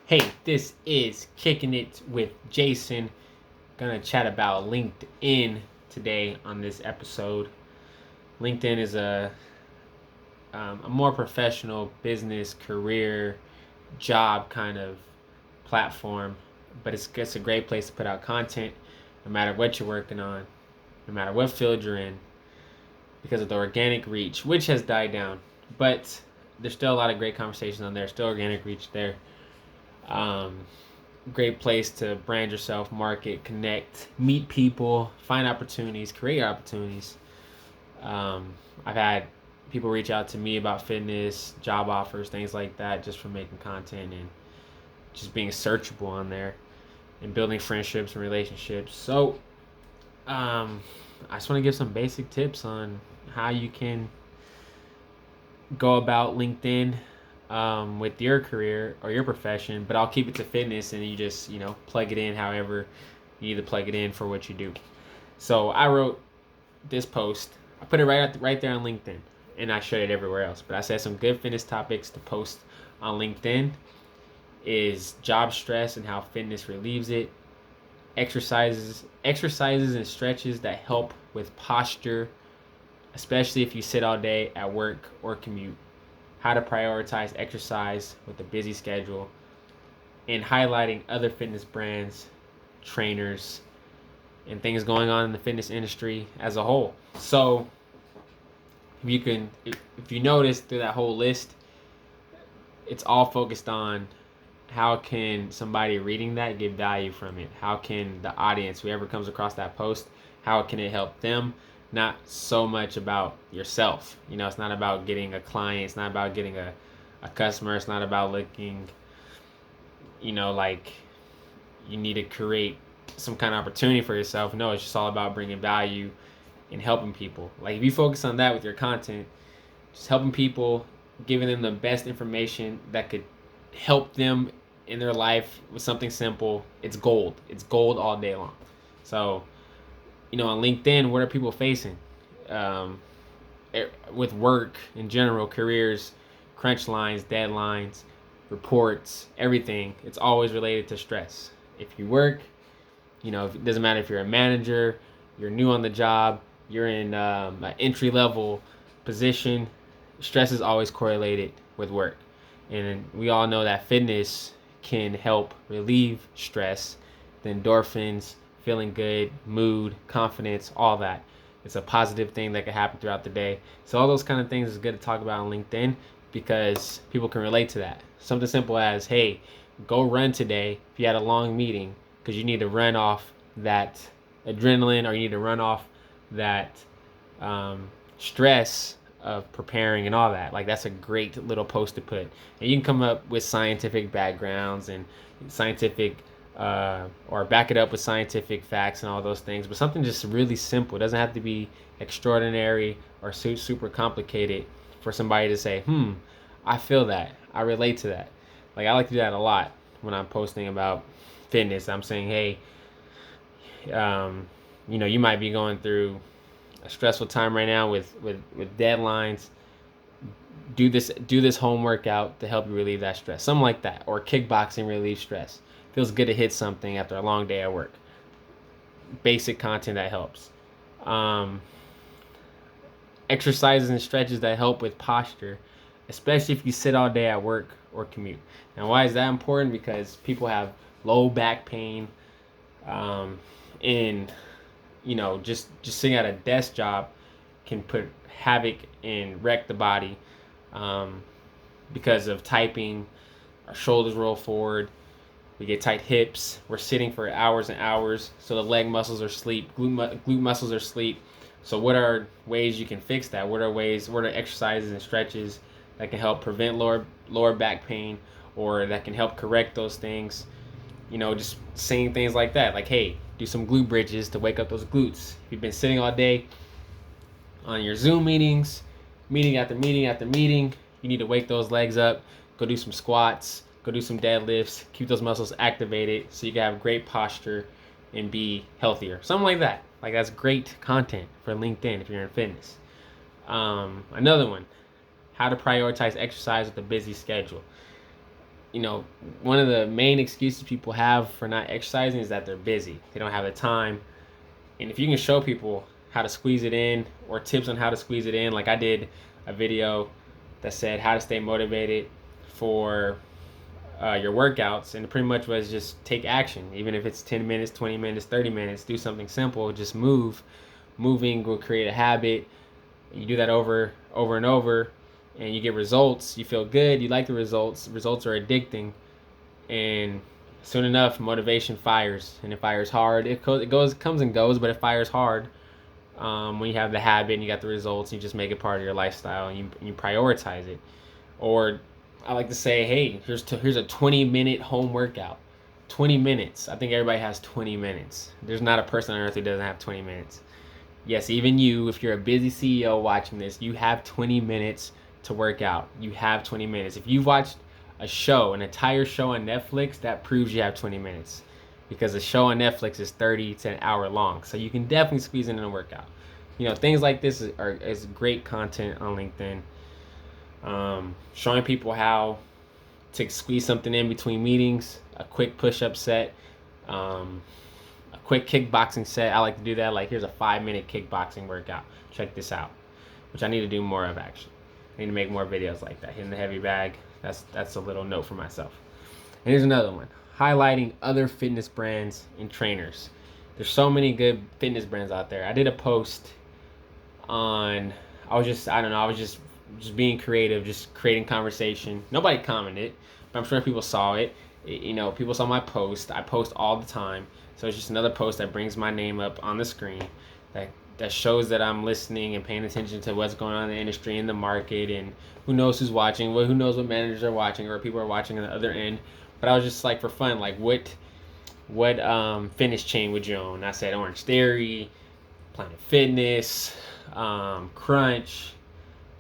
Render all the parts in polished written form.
Hey, this is Kicking It with Jason. Gonna chat about LinkedIn today on this episode. LinkedIn is a more professional business, career, job kind of platform, but it's a great place to put out content no matter what you're working on, no matter what field you're in, because of the organic reach, which has died down. But there's still a lot of great conversations on there, still organic reach there. Um, Great place to brand yourself, market, connect, meet people, find opportunities, create opportunities. I've had people reach out to me about fitness, job offers, things like that, just from making content and just being searchable on there and building friendships and relationships. So, I just want to give some basic tips on how you can go about LinkedIn with your career or your profession, but I'll keep it to fitness and you just, plug it in however you need to plug it in for what you do. So I wrote this post. I put it right there on LinkedIn and I shared it everywhere else. But I said some good fitness topics to post on LinkedIn is job stress and how fitness relieves it, exercises and stretches that help with posture, especially if you sit all day at work or commute, how to prioritize exercise with a busy schedule, and highlighting other fitness brands, trainers, and things going on in the fitness industry as a whole. So, if you notice through that whole list, it's all focused on how can somebody reading that get value from it? How can the audience, whoever comes across that post, how can it help them? Not so much about yourself. It's not about getting a client. It's not about getting a customer. It's not about looking, like you need to create some kind of opportunity for yourself. No, it's just all about bringing value and helping people. Like if you focus on that with your content, just helping people, giving them the best information that could help them in their life with something simple, it's gold. It's gold all day long. So, on LinkedIn, what are people facing? With work in general, careers, crunch lines, deadlines, reports, everything, it's always related to stress. If you work, it doesn't matter if you're a manager, you're new on the job, you're in an entry level position, stress is always correlated with work. And we all know that fitness can help relieve stress, the endorphins, feeling good, mood, confidence, all that. It's a positive thing that can happen throughout the day. So all those kind of things is good to talk about on LinkedIn because people can relate to that. Something simple as, hey, go run today if you had a long meeting because you need to run off that adrenaline or you need to run off that stress of preparing and all that. Like that's a great little post to put. And you can come up with scientific backgrounds and scientific or back it up with scientific facts and all those things. But something just really simple. It doesn't have to be extraordinary or super complicated for somebody to say, I feel that. I relate to that. Like I like to do that a lot when I'm posting about fitness. I'm saying, hey, you might be going through a stressful time right now with deadlines. Do this home workout to help you relieve that stress. Something like that. Or kickboxing relieve stress. Feels good to hit something after a long day at work. Basic content that helps. Exercises and stretches that help with posture, especially if you sit all day at work or commute. Now, why is that important? Because people have low back pain, and just sitting at a desk job can put havoc and wreck the body because of typing. Our shoulders roll forward. We get tight hips. We're sitting for hours and hours, so the leg muscles are asleep. Glute muscles are asleep. So what are ways you can fix that? What are exercises and stretches that can help prevent lower back pain or that can help correct those things? Just saying things like that. Like, hey, do some glute bridges to wake up those glutes. If you've been sitting all day on your Zoom meetings, meeting after meeting after meeting, you need to wake those legs up. Go do some squats. Go do some deadlifts. Keep those muscles activated so you can have great posture and be healthier. Something like that. Like that's great content for LinkedIn if you're in fitness. Another one, how to prioritize exercise with a busy schedule. you know, one of the main excuses people have for not exercising is that they're busy. They don't have the time. And if you can show people how to squeeze it in or tips on how to squeeze it in, like I did a video that said how to stay motivated for your workouts, and it pretty much was just take action. Even if it's 10 minutes, 20 minutes, 30 minutes, do something simple, just move. Moving will create a habit. You do that over and over, and you get results. You feel good. You like the results. Results are addicting, and soon enough, motivation fires, and it fires hard. It comes and goes, but it fires hard. When you have the habit and you got the results, you just make it part of your lifestyle, and you prioritize it. Or I like to say, hey, here's a 20-minute home workout. 20 minutes. I think everybody has 20 minutes. There's not a person on earth who doesn't have 20 minutes. Yes, even you, if you're a busy CEO watching this, you have 20 minutes to work out. You have 20 minutes. If you've watched a show, an entire show on Netflix, that proves you have 20 minutes. Because a show on Netflix is 30 to an hour long. So you can definitely squeeze in a workout. Things like this is great content on LinkedIn. Showing people how to squeeze something in between meetings, a quick push-up set, a quick kickboxing set. I like to do that. Like, here's a 5-minute kickboxing workout. Check this out, which I need to do more of, actually. I need to make more videos like that. Hitting the heavy bag. That's a little note for myself. And here's another one. Highlighting other fitness brands and trainers. There's so many good fitness brands out there. I did a post on, I was just being creative, just creating conversation. Nobody commented, but I'm sure people saw it. People saw my post. I post all the time. So it's just another post that brings my name up on the screen that shows that I'm listening and paying attention to what's going on in the industry and the market, and who knows who's watching, who knows what managers are watching or people are watching on the other end. But I was just like, for fun, like what fitness chain would you own? I said Orange Theory, Planet Fitness, Crunch.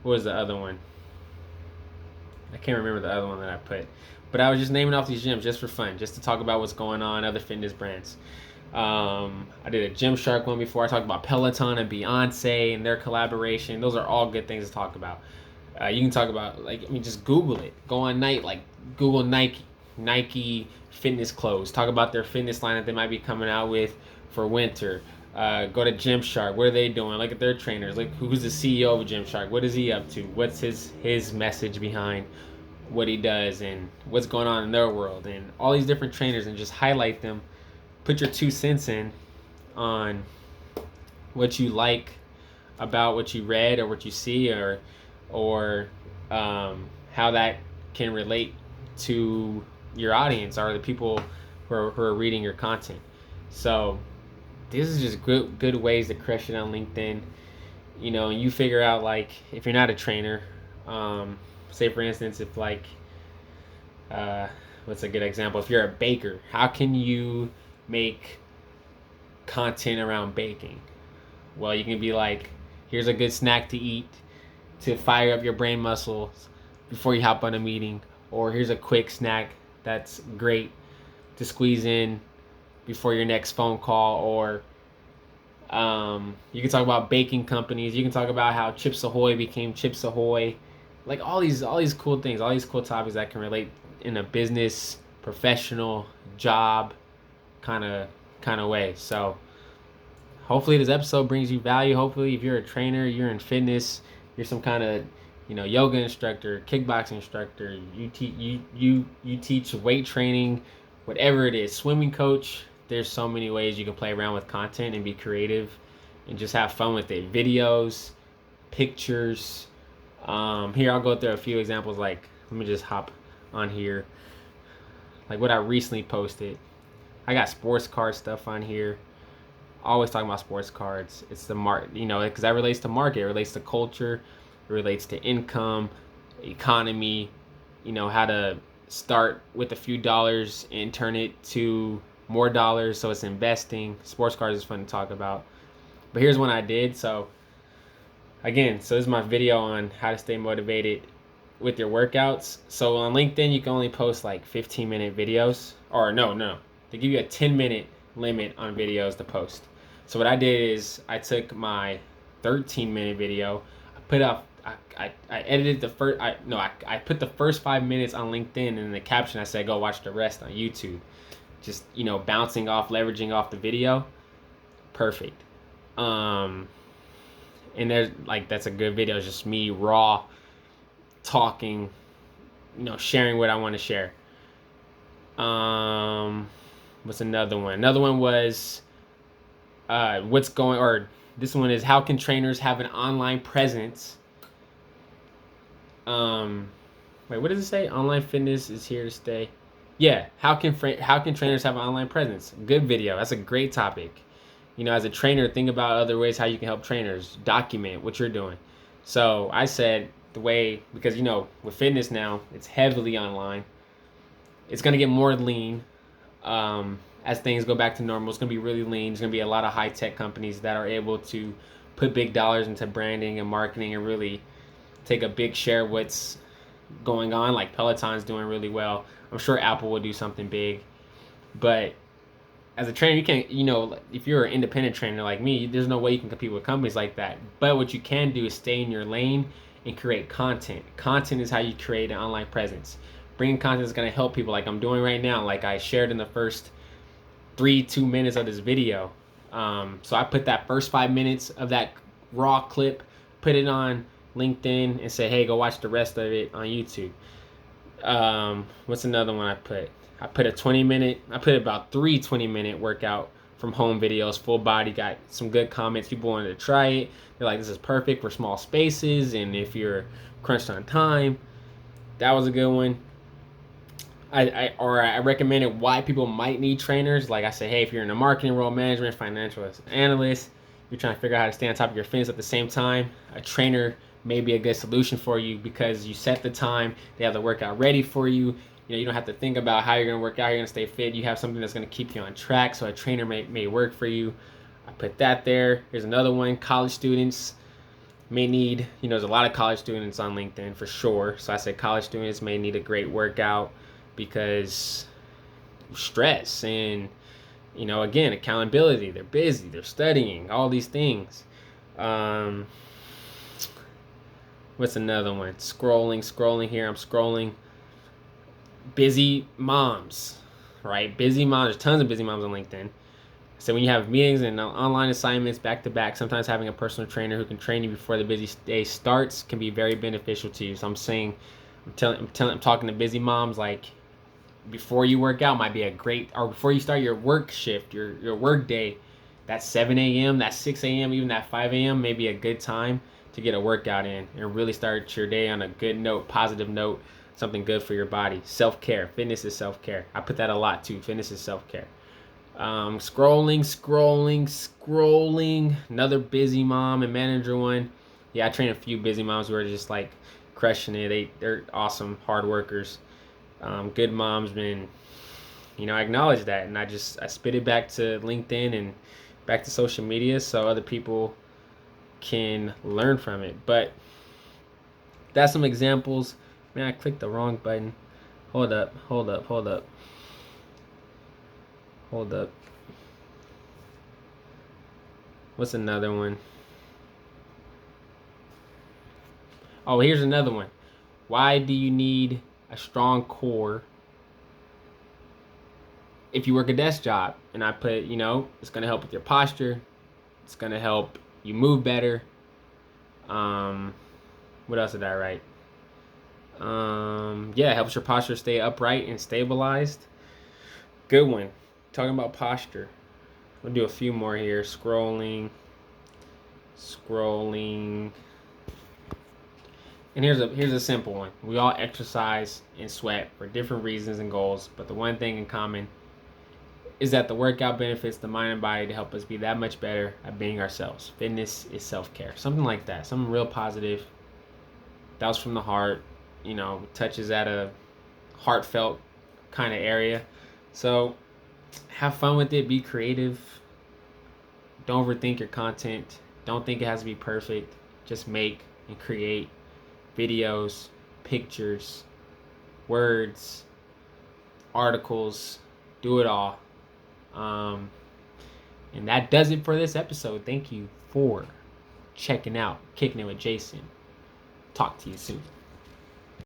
What was the other one? I can't remember the other one that I put. But I was just naming off these gyms just for fun, just to talk about what's going on, other fitness brands. I did a Gymshark one before. I talked about Peloton and Beyonce and their collaboration. Those are all good things to talk about. You can talk about, just Google it. Go on Google Nike fitness clothes. Talk about their fitness line that they might be coming out with for winter. Go to Gymshark. What are they doing? Look at their trainers. Like, who's the CEO of Gymshark? What is he up to? What's his message behind what he does and what's going on in their world, and all these different trainers, and just highlight them. Put your 2 cents in on what you like about what you read or what you see, or how that can relate to your audience or the people who are reading your content. So this is just good ways to crush it on LinkedIn. And you figure out, like, if you're not a trainer, say for instance, if what's a good example? If you're a baker, how can you make content around baking? Well, you can be like, here's a good snack to eat to fire up your brain muscles before you hop on a meeting, or here's a quick snack that's great to squeeze in before your next phone call. Or you can talk about baking companies. You can talk about how Chips Ahoy became Chips Ahoy. Like, all these cool things, all these cool topics that can relate in a business, professional, job kind of way. So hopefully this episode brings you value. Hopefully, if you're a trainer, you're in fitness, you're some kind of yoga instructor, kickboxing instructor, you teach weight training, whatever it is, swimming coach. There's so many ways you can play around with content and be creative and just have fun with it. Videos, pictures. Here, I'll go through a few examples. Like, let me just hop on here. Like what I recently posted. I got sports card stuff on here. Always talking about sports cards. It's the because that relates to market. It relates to culture. It relates to income, economy. How to start with a few dollars and turn it to more dollars. So it's investing. Sports cards is fun to talk about. But here's one I did. So this is my video on how to stay motivated with your workouts. So on LinkedIn, you can only post like 15-minute videos. Or no. They give you a 10-minute limit on videos to post. So what I did is I took my 13-minute video, I I edited the first. I put the first 5 minutes on LinkedIn, and in the caption I said, "Go watch the rest on YouTube." Just bouncing off, leveraging off the video. Perfect. And there's that's a good video. It's just me raw talking, sharing what I want to share. What's another one? Another one was this one is, how can trainers have an online presence? What does it say? Online fitness is here to stay. Yeah, how can trainers have an online presence? Good video. That's a great topic. As a trainer, think about other ways how you can help trainers. Document what you're doing. So I said because with fitness now, it's heavily online. It's gonna get more lean. As things go back to normal, it's going to be really lean. There's going to be a lot of high-tech companies that are able to put big dollars into branding and marketing and really take a big share of what's going on. Like Peloton's doing really well. I'm sure Apple will do something big. But as a trainer, you can't, if you're an independent trainer like me, there's no way you can compete with companies like that. But what you can do is stay in your lane and create content. Content is how you create an online presence. Bringing content is going to help people like I'm doing right now. Like I shared in the first 2 minutes of this video. So I put that first 5 minutes of that raw clip, put it on LinkedIn, and said, hey, go watch the rest of it on YouTube. What's another one I put? I put about 3 20-minute workout from home videos, full body, got some good comments. People wanted to try it. They're like, this is perfect for small spaces, and if you're crunched on time. That was a good one. I recommended why people might need trainers. Like I said, hey, if you're in a marketing role, management, financial analyst, you're trying to figure out how to stay on top of your fitness at the same time, a trainer may be a good solution for you because you set the time, they have the workout ready for you. You don't have to think about how you're going to work out, you're going to stay fit. You have something that's going to keep you on track, so a trainer may work for you. I put that there. Here's another one. College students may need, there's a lot of college students on LinkedIn for sure. So I said college students may need a great workout because stress and again, accountability. They're busy, they're studying, all these things. What's another one? Scrolling here. I'm scrolling. Busy moms, right? Busy moms. There's tons of busy moms on LinkedIn. So when you have meetings and online assignments back to back, sometimes having a personal trainer who can train you before the busy day starts can be very beneficial to you. So I'm talking to busy moms, like before you work out might be or before you start your work shift, your work day, that 7 a.m., that 6 a.m., even that 5 a.m. may be a good time to get a workout in and really start your day on a good note, positive note, something good for your body. Self-care. Fitness is self-care. I put that a lot too. Fitness is self-care. Scrolling. Another busy mom and manager one. Yeah, I train a few busy moms who are just like crushing it. They're awesome, hard workers. Good moms, I acknowledge that, and I spit it back to LinkedIn and back to social media so other people can learn from it. But that's some examples. Man, I clicked the wrong button. Hold up. What's another one? Oh, here's another one. Why do you need a strong core if you work a desk job? And I put, it's going to help with your posture. It's going to help you move better. What else did I write? It helps your posture stay upright and stabilized. Good one. Talking about posture. We'll do a few more here. Scrolling. And here's a simple one. We all exercise and sweat for different reasons and goals, but the one thing in common is that the workout benefits the mind and body to help us be that much better at being ourselves. Fitness is self-care. Something like that. Something real positive. That was from the heart. Touches at a heartfelt kind of area. So have fun with it. Be creative. Don't overthink your content. Don't think it has to be perfect. Just make and create videos, pictures, words, articles. Do it all. And that does it for this episode. Thank you for checking out Kicking It with Jason. Talk to you soon.